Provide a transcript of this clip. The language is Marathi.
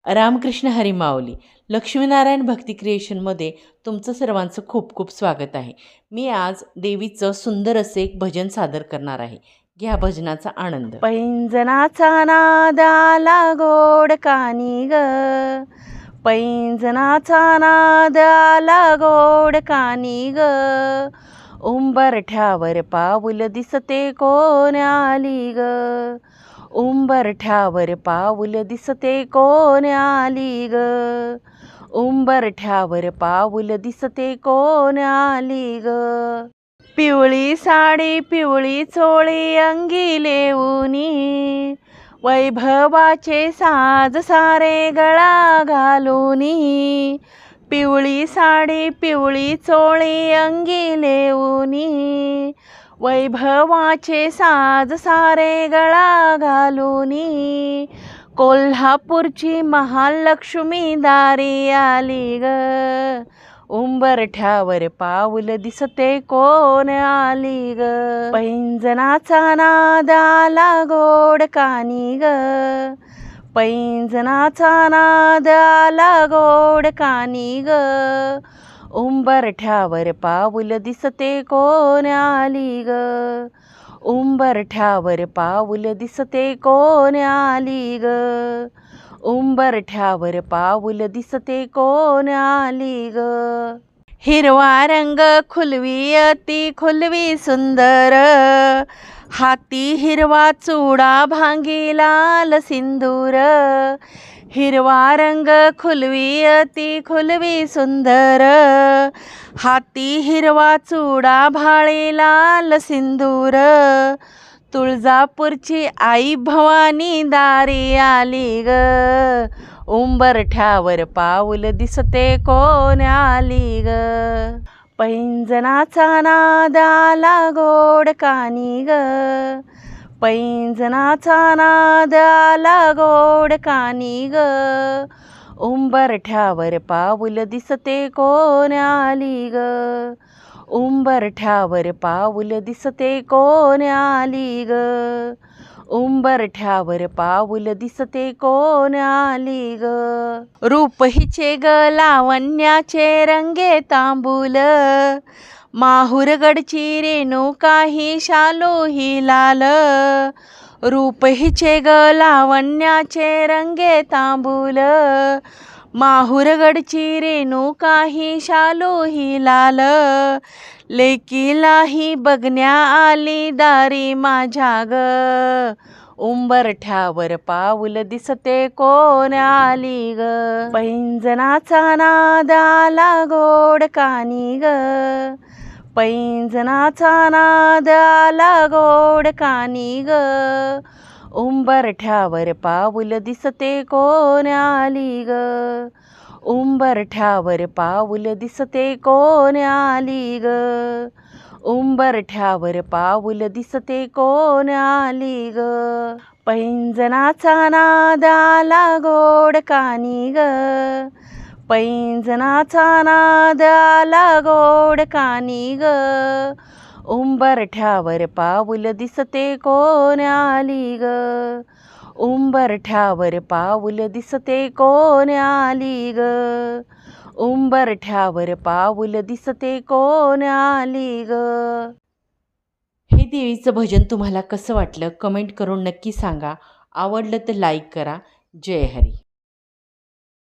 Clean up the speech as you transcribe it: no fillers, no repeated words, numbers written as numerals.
रामकृष्ण हरी माऊली. लक्ष्मीनारायण भक्ती क्रिएशनमध्ये तुमचं सर्वांचं खूप खूप स्वागत आहे. मी आज देवीचं सुंदर असे एक भजन सादर करणार आहे. घ्या भजनाचा आनंद. पैंजनाचा नाद आला गोड कानी ग, पैंजनाचा नाद आला गोड कानी ग, उंबरठ्यावर पाऊल दिसते कोण आली ग, उंबरठ्यावर पाऊल दिसते कोण आली ग, उंबरठ्यावर पाऊल दिसते कोण आली ग. पिवळी साडी पिवळी चोळी अंगी लेऊनी, वैभवाचे साज सारे गळा घालूनी, पिवळी साडी पिवळी चोळी अंगी लेऊनी, वैभवाचे साज सारे गळा घालूनी, कोल्हापूरची महालक्ष्मी दारी आली ग, उंबरठ्यावर पाऊल दिसते कोण आली ग. पैंजनाचा नाद आला गोड कानी ग, पैंजनाचा नाद आला गोड कानी ग, उंबरठ्यावर पाऊल दिसते कोण आली ग, उंबरठ्यावर पाऊल दिसते कोण आली ग, उंबरठ्यावर पाऊल दिसते कोण आली ग. हिरवा रंग खुलवी अति खुलवी सुंदर, हाती हिरवा चुडा भांगी लाल सिंदूर, हिरवा रंग खुलवी अति खुलवी सुंदर, हाती हिरवा चुडा भाळी लाल सिंदूर, तुळजापूरची आई भवानी दारी आली ग, उंबरठ्यावर पाऊल दिसते कोण आली ग. पैंजनाचा नाद आला गोड कानी ग, पैंजनाचा नाद आला गोड कानी ग, उंबरठ्यावर पाऊल दिसते कोण आली ग, उंबरठ्यावर पाऊल दिसते कोण आली ग, उंबरठ्यावर पाऊल दिसते कोण आली ग. रूप हिचे ग लावण्याचे रंगे तांबूल, माहुरगडची रेणुका ही शालू ही लाल, रूप हिचे ग लावण्याचे रंगे तांबूल, माहुरगडची रेणुका ही शालू ही लाल, लेकीलाही बघण्या आली दारी माझ्या ग, उंबरठ्यावर पाऊल दिसते कोण आली ग. पैंजनाचा नाद आला गोड कानी ग, पैंजनाचा नाद आला गोड कानी ग, उंबरठ्यावर पाऊल दिसते कोण आली ग, उंबरठ्यावर पाऊल दिसते कोण आली ग, उंबरठ्यावर पाऊल दिसते कोण आली ग. पैंजनाचा नाद आला गोड कानी ग, पैंजनाचा नाद आला गोड कानी ग, उंबरठ्यावर पाऊल दिसते कोण आली ग, उंबरठ्यावर पाऊल दिसते कोण आली ग, उंबरठ्यावर पाऊल दिसते कोण आली ग. हे देवीचं भजन तुम्हाला कसं वाटलं कमेंट करून नक्की सांगा. आवडलं तर लाईक करा. जय हरी.